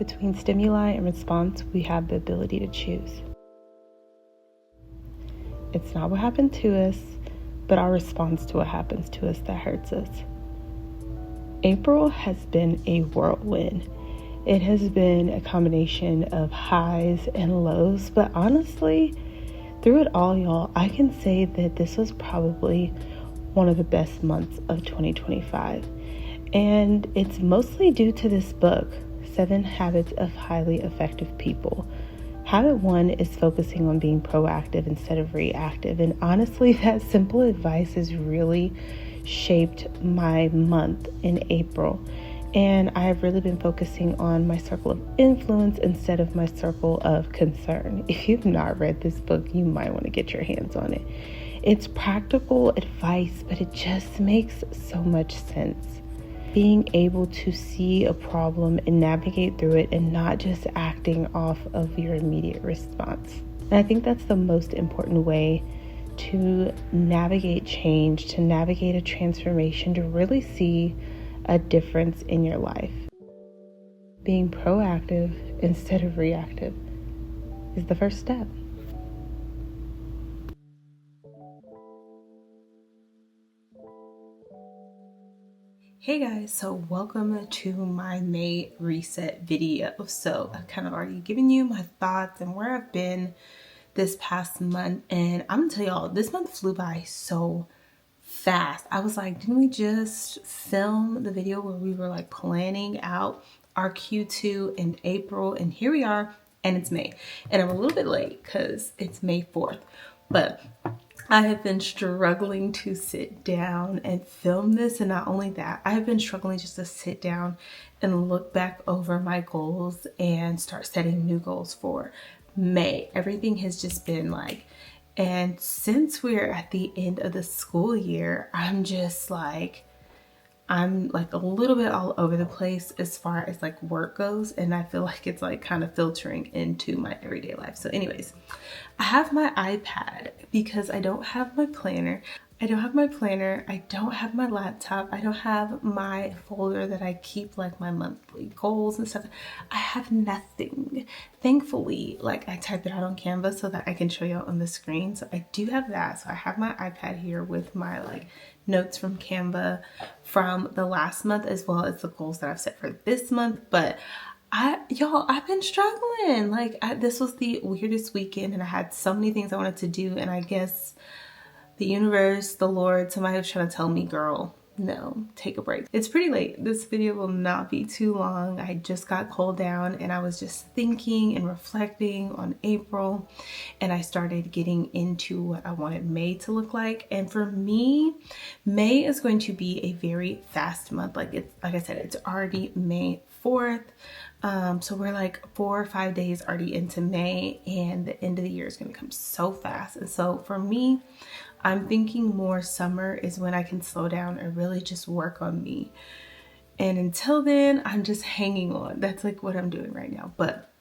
between stimuli and response, we have the ability to choose. It's not what happened to us, but our response to what happens to us that hurts us. April has been a whirlwind. It has been a combination of highs and lows, but honestly, through it all, y'all, I can say that this was probably one of the best months of 2025. And it's mostly due to this book, 7 Habits of Highly Effective People. Habit 1 is focusing on being proactive instead of reactive. And honestly, that simple advice has really shaped my month in April. And I've really been focusing on my circle of influence instead of my circle of concern. If you've not read this book, you might want to get your hands on it. It's practical advice, but it just makes so much sense. Being able to see a problem and navigate through it and not just acting off of your immediate response. And I think that's the most important way to navigate change, to navigate a transformation, to really see a difference in your life. Being proactive instead of reactive is the first step. Hey guys, so welcome to my May reset video. So I've kind of already given you my thoughts and where I've been this past month, and I'm gonna tell y'all, this month flew by so fast. I was like, didn't we just film the video where we were like planning out our Q2 in April? And here we are, and it's May. And I'm a little bit late because it's May 4th, but I have been struggling to sit down and film this. And not only that, I have been struggling just to sit down and look back over my goals and start setting new goals for May. Everything has just been like, and since we're at the end of the school year, I'm like a little bit all over the place as far as like work goes. And I feel like it's like kind of filtering into my everyday life. So anyways, I have my iPad because I don't have my planner. I don't have my laptop. I don't have my folder that I keep like my monthly goals and stuff. I have nothing. Thankfully, like I typed it out on Canva so that I can show you on the screen. So I do have that. So I have my iPad here with my like notes from Canva from the last month, as well as the goals that I've set for this month. But I've been struggling. Like this was the weirdest weekend and I had so many things I wanted to do. And I guess the universe, the Lord, somebody was trying to tell me, girl, no, take a break. It's pretty late. This video will not be too long. I just got cooled down and I was just thinking and reflecting on April, and I started getting into what I wanted May to look like. And for me, May is going to be a very fast month. Like I said, it's already May 4th. So we're like 4 or 5 days already into May, and the end of the year is going to come so fast. And so for me, I'm thinking more summer is when I can slow down and really just work on me. And until then, I'm just hanging on. That's like what I'm doing right now. But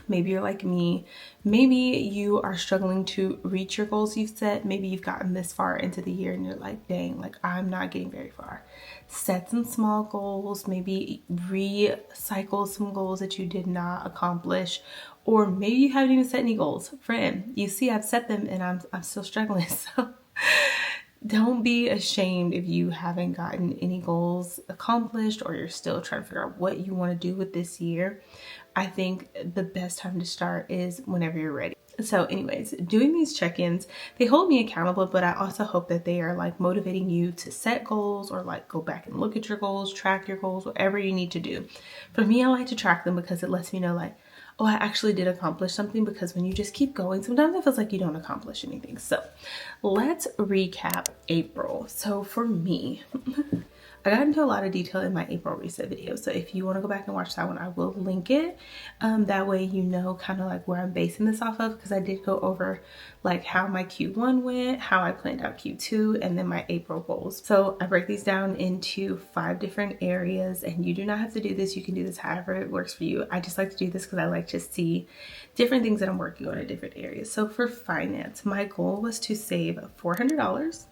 maybe you're like me. Maybe you are struggling to reach your goals you've set. Maybe you've gotten this far into the year and you're like, dang, like I'm not getting very far. Set some small goals. Maybe recycle some goals that you did not accomplish. Or maybe you haven't even set any goals. Friend, you see I've set them and I'm still struggling. So don't be ashamed if you haven't gotten any goals accomplished or you're still trying to figure out what you want to do with this year. I think the best time to start is whenever you're ready. So anyways, doing these check-ins, they hold me accountable, but I also hope that they are like motivating you to set goals or like go back and look at your goals, track your goals, whatever you need to do. For me, I like to track them because it lets me know like, oh, I actually did accomplish something, because when you just keep going, sometimes it feels like you don't accomplish anything. So let's recap April. So for me, I got into a lot of detail in my April reset video. So if you want to go back and watch that one, I will link it. That way you know kind of like where I'm basing this off of, because I did go over like how my Q1 went, how I planned out Q2, and then my April goals. So I break these down into 5 different areas, and you do not have to do this. You can do this however it works for you. I just like to do this because I like to see different things that I'm working on in different areas. So for finance, my goal was to save $400.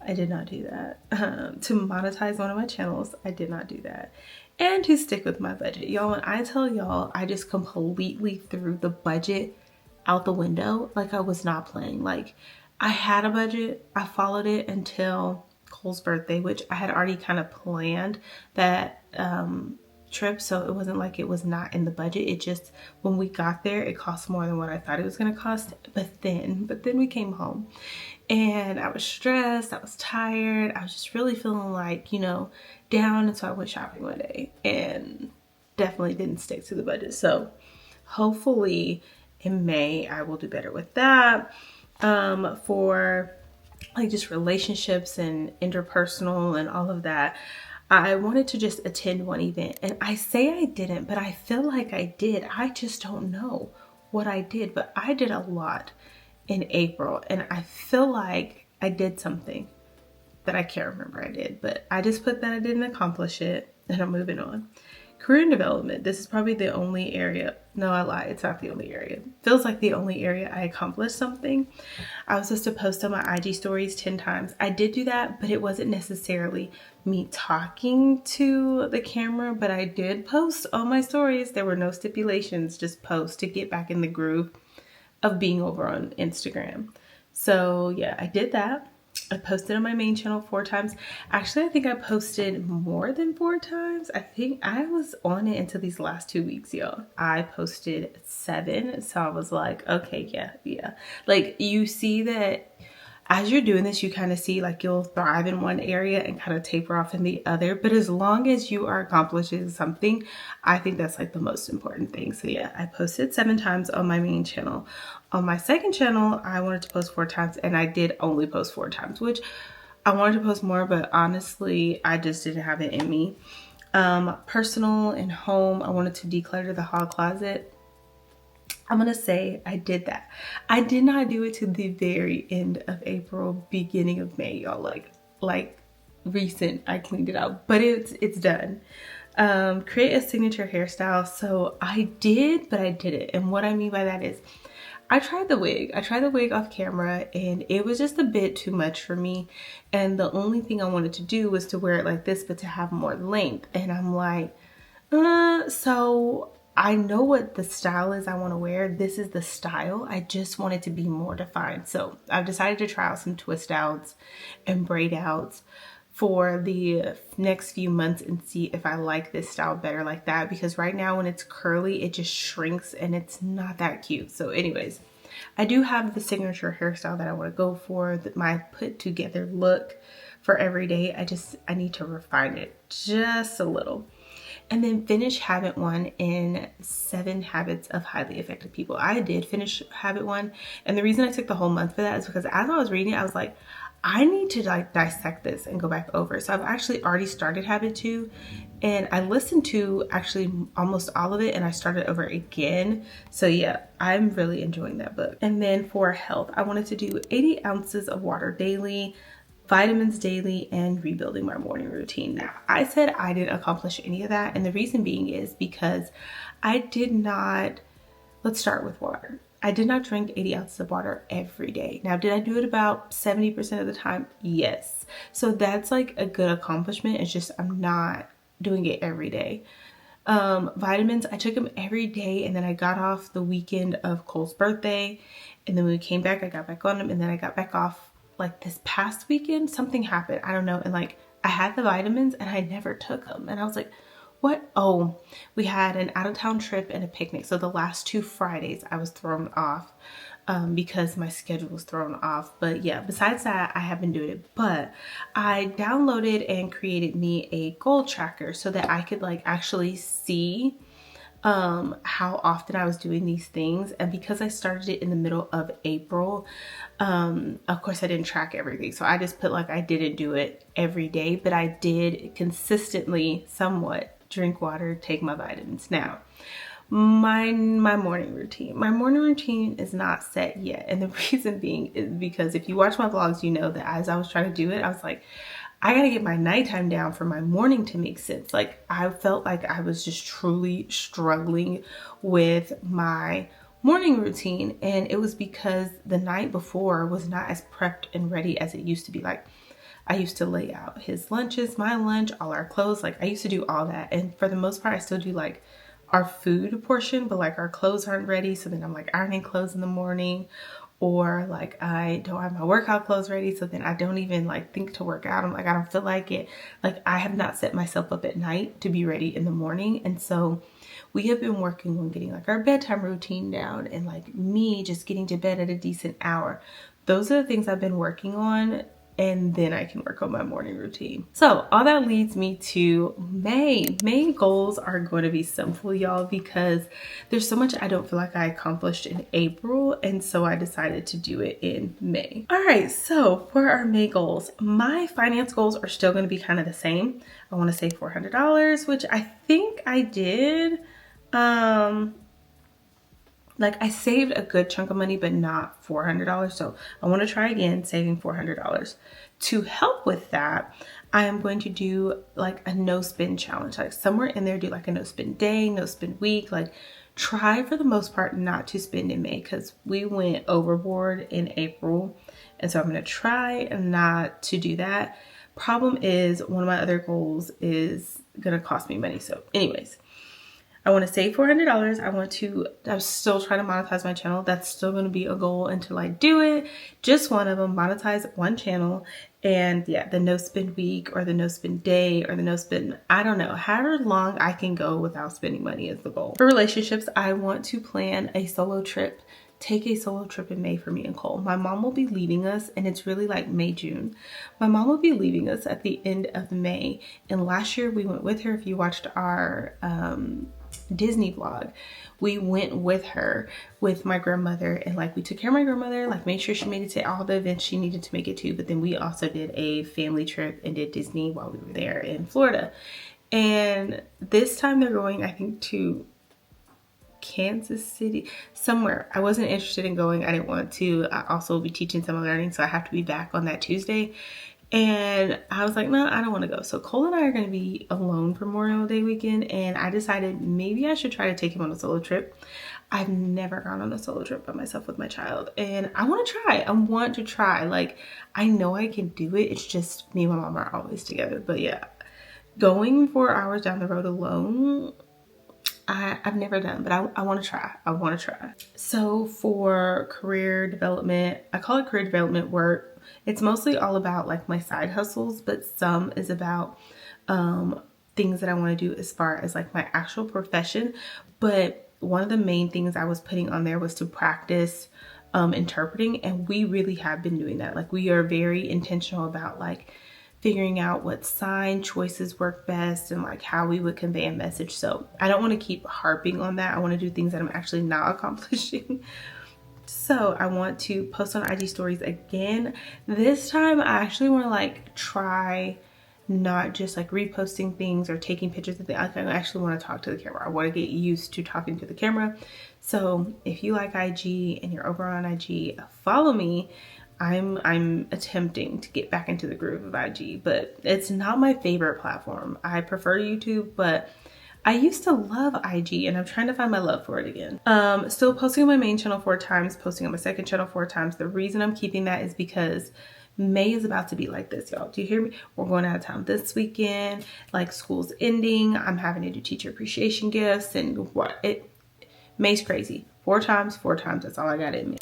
I did not do that. To monetize one of my channels, I did not do that. and to stick with my budget. Y'all, when I tell y'all, I just completely threw the budget out the window. Like, I was not playing. Like, I had a budget, I followed it until Cole's birthday, which I had already kind of planned that trip, so it wasn't like it was not in the budget. It just, when we got there, it cost more than what I thought it was going to cost. But then we came home and I was stressed, I was tired, I was just really feeling like, you know, down. And so I went shopping one day and definitely didn't stick to the budget. So hopefully in May I will do better with that. For like just relationships and interpersonal and all of that, I wanted to just attend one event, and I say I didn't, but I feel like I did. I just don't know what I did, but I did a lot in April, and I feel like I did something that I can't remember I did, but I just put that I didn't accomplish it, and I'm moving on. Career development. This is probably the only area. No, I lied. It's not the only area. It feels like the only area I accomplished something. I was supposed to post on my IG stories 10 times. I did do that, but it wasn't necessarily me talking to the camera, but I did post on my stories. There were no stipulations, just post to get back in the groove of being over on Instagram. So yeah, I did that. I posted on my main channel 4 times. Actually, I think I posted more than 4 times. I think I was on it until these last 2 weeks, y'all. I posted 7. So I was like, okay, yeah. Like, you see that as you're doing this, you kind of see like you'll thrive in one area and kind of taper off in the other. But as long as you are accomplishing something, I think that's like the most important thing. So yeah, I posted 7 times on my main channel. On my second channel, I wanted to post 4 times, and I did only post 4 times, which I wanted to post more, but honestly, I just didn't have it in me. Personal and home, I wanted to declutter the hall closet. I'm gonna say I did that. I did not do it to the very end of April, beginning of May, y'all. Like recent, I cleaned it out, but it's done. Create a signature hairstyle. So I did, but I didn't. And what I mean by that is, I tried the wig. I tried the wig off camera, and it was just a bit too much for me. And the only thing I wanted to do was to wear it like this, but to have more length. And I'm like, so I know what the style is I want to wear. This is the style. I just want it to be more defined. So I've decided to try out some twist outs and braid outs for the next few months and see if I like this style better like that. Because right now when it's curly, it just shrinks and it's not that cute. So anyways, I do have the signature hairstyle that I want to go for, my put together look for every day. I need to refine it just a little. And then finish habit 1 in 7 habits of highly effective people. I did finish habit 1. And the reason I took the whole month for that is because as I was reading it, I was like, I need to like dissect this and go back over. So I've actually already started habit 2, and I listened to actually almost all of it, and I started over again. So yeah, I'm really enjoying that book. And then for health, I wanted to do 80 ounces of water daily, vitamins daily, and rebuilding my morning routine. Now, I said I didn't accomplish any of that, and the reason being is because I did not, let's start with water. I did not drink 80 ounces of water every day. Now, did I do it about 70% of the time? Yes. So that's like a good accomplishment. It's just I'm not doing it every day. Vitamins, I took them every day, and then I got off the weekend of Cole's birthday, and then when we came back, I got back on them, and then I got back off like this past weekend. Something happened, I don't know, and like I had the vitamins and I never took them, and I was like, what? Oh, we had an out-of-town trip and a picnic, so the last 2 Fridays I was thrown off because my schedule was thrown off. But yeah, besides that, I have been doing it. But I downloaded and created me a goal tracker so that I could like actually see how often I was doing these things. And because I started it in the middle of April, of course I didn't track everything. So I just put like I didn't do it every day, but I did consistently somewhat drink water, take my vitamins. Now, my morning routine. My morning routine is not set yet. And the reason being is because if you watch my vlogs, you know that as I was trying to do it, I was like, I gotta get my nighttime down for my morning to make sense. Like I felt like I was just truly struggling with my morning routine, and it was because the night before was not as prepped and ready as it used to be. Like I used to lay out his lunches, my lunch, all our clothes. Like I used to do all that. And for the most part, I still do like our food portion, but like our clothes aren't ready. So then I'm like ironing clothes in the morning, or like I don't have my workout clothes ready. So then I don't even like think to work out. I'm like, I don't feel like it. Like I have not set myself up at night to be ready in the morning. And so we have been working on getting like our bedtime routine down, and like me just getting to bed at a decent hour. Those are the things I've been working on, and then I can work on my morning routine. So all that leads me to May. May goals are going to be simple, y'all, because there's so much I don't feel like I accomplished in April, and so I decided to do it in May. All right, so for our May goals, my finance goals are still going to be kind of the same. I want to save $400, which I think I did. Like I saved a good chunk of money, but not $400. So I want to try again, saving $400. To help with that, I am going to do like a no spend challenge, like somewhere in there, do like a no spend day, no spend week, like try for the most part not to spend in May, because we went overboard in April. And so I'm going to try not to do that. Problem is, one of my other goals is going to cost me money. So anyways, I want to save $400. I'm still trying to monetize my channel. That's still going to be a goal until I do it. Just one of them, monetize one channel. And yeah, the no spend week or the no spend day or the no spend, I don't know, however long I can go without spending money is the goal. For relationships, I want to plan a solo trip. Take a solo trip in May for me and Cole. My mom will be leaving us, and it's really like May, June. My mom will be leaving us at the end of May. And last year we went with her. If you watched our Disney vlog, we went with her with my grandmother, and like we took care of my grandmother, like made sure she made it to all the events she needed to make it to. But then we also did a family trip and did Disney while we were there in Florida. And this time they're going, I think, to Kansas City, somewhere. I wasn't interested in going. I didn't want to. I also will be teaching summer learning, so I have to be back on that Tuesday. And I was like, no, I don't want to go. So Cole and I are going to be alone for Memorial Day weekend, and I decided maybe I should try to take him on a solo trip. I've never gone on a solo trip by myself with my child, and I want to try. I want to try. Like, I know I can do it. It's just me and my mom are always together. But yeah, going 4 hours down the road alone, I've never done, but I want to try. I want to try. So for career development, I call it career development work. It's mostly all about like my side hustles, but some is about things that I want to do as far as like my actual profession. But one of the main things I was putting on there was to practice interpreting, and we really have been doing that. Like we are very intentional about like figuring out what sign choices work best and like how we would convey a message. So I don't want to keep harping on that. I want to do things that I'm actually not accomplishing. So I want to post on IG stories again. This time I actually want to like try not just like reposting things or taking pictures of things. I actually want to talk to the camera. I want to get used to talking to the camera. So if you like IG and you're over on IG, follow me. I'm attempting to get back into the groove of IG, but it's not my favorite platform. I prefer YouTube, but I used to love IG, and I'm trying to find my love for it again. Still posting on my main channel 4 times, posting on my second channel 4 times. The reason I'm keeping that is because May is about to be like this, y'all. Do you hear me? We're going out of town this weekend. Like school's ending. I'm having to do teacher appreciation gifts, and May's crazy. 4 times, that's all I got in me.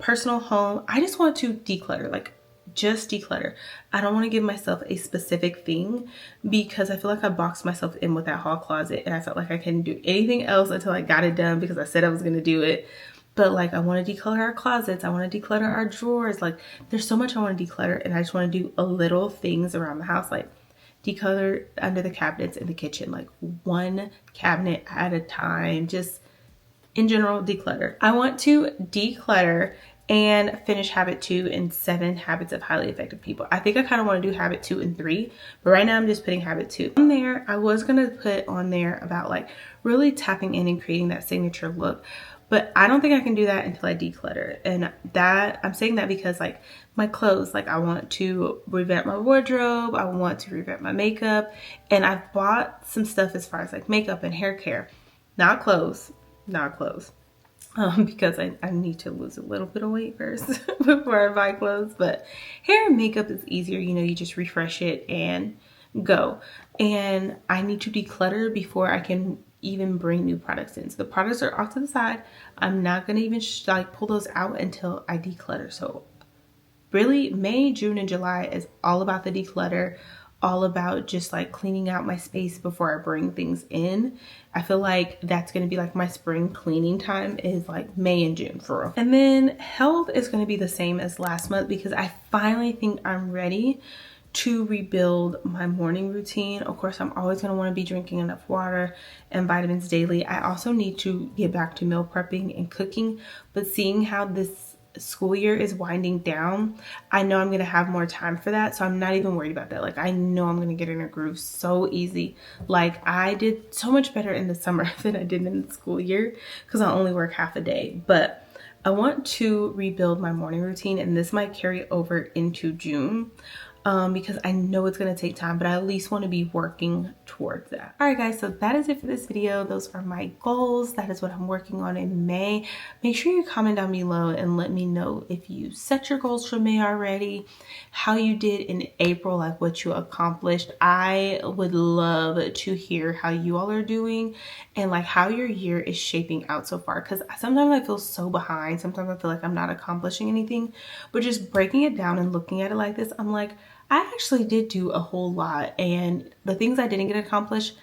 Personal home, I just want to declutter, like just declutter. I don't want to give myself a specific thing because I feel like I boxed myself in with that hall closet, and I felt like I couldn't do anything else until I got it done because I said I was going to do it. But like, I want to declutter our closets. I want to declutter our drawers. Like there's so much I want to declutter, and I just want to do a little things around the house, like declutter under the cabinets in the kitchen, like one cabinet at a time, just in general, declutter. I want to declutter and finish habit 2 and 7 habits of highly effective people. I think I kind of want to do habit 2 and 3, but right now I'm just putting habit 2 on there. I was going to put on there about like really tapping in and creating that signature look, but I don't think I can do that until I declutter. And that I'm saying that because like my clothes, like I want to revamp my wardrobe. I want to revamp my makeup, and I've bought some stuff as far as like makeup and hair care, not clothes. because I need to lose a little bit of weight first before I buy clothes. But hair and makeup is easier. You know, you just refresh it and go. And I need to declutter before I can even bring new products in. So the products are off to the side. I'm not gonna even like pull those out until I declutter. So really May, June, and July is all about the declutter, all about just like cleaning out my space before I bring things in. I feel like that's going to be like my spring cleaning time is like May and June for real. And then health is going to be the same as last month because I finally think I'm ready to rebuild my morning routine. Of course, I'm always going to want to be drinking enough water and vitamins daily. I also need to get back to meal prepping and cooking, but seeing how this school year is winding down, I know I'm gonna have more time for that, so I'm not even worried about that. Like, I know I'm gonna get in a groove so easy. Like, I did so much better in the summer than I did in the school year because I only work half a day. But I want to rebuild my morning routine, and this might carry over into June. Because I know it's going to take time, but I at least want to be working towards that. All right, guys, so that is it for this video. Those are my goals. That is what I'm working on in May. Make sure you comment down below and let me know if you set your goals for May already, how you did in April, like what you accomplished. I would love to hear how you all are doing and like how your year is shaping out so far, because sometimes I feel so behind. Sometimes I feel like I'm not accomplishing anything, but just breaking it down and looking at it like this, I'm like, I actually did do a whole lot, and the things I didn't get accomplished,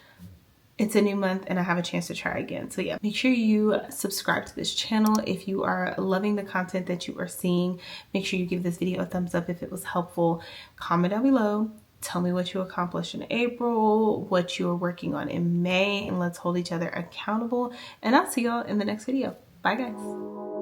it's a new month and I have a chance to try again. So yeah, make sure you subscribe to this channel if you are loving the content that you are seeing. Make sure you give this video a thumbs up if it was helpful. Comment down below. Tell me what you accomplished in April, what you are working on in May, and let's hold each other accountable. And I'll see y'all in the next video. Bye, guys.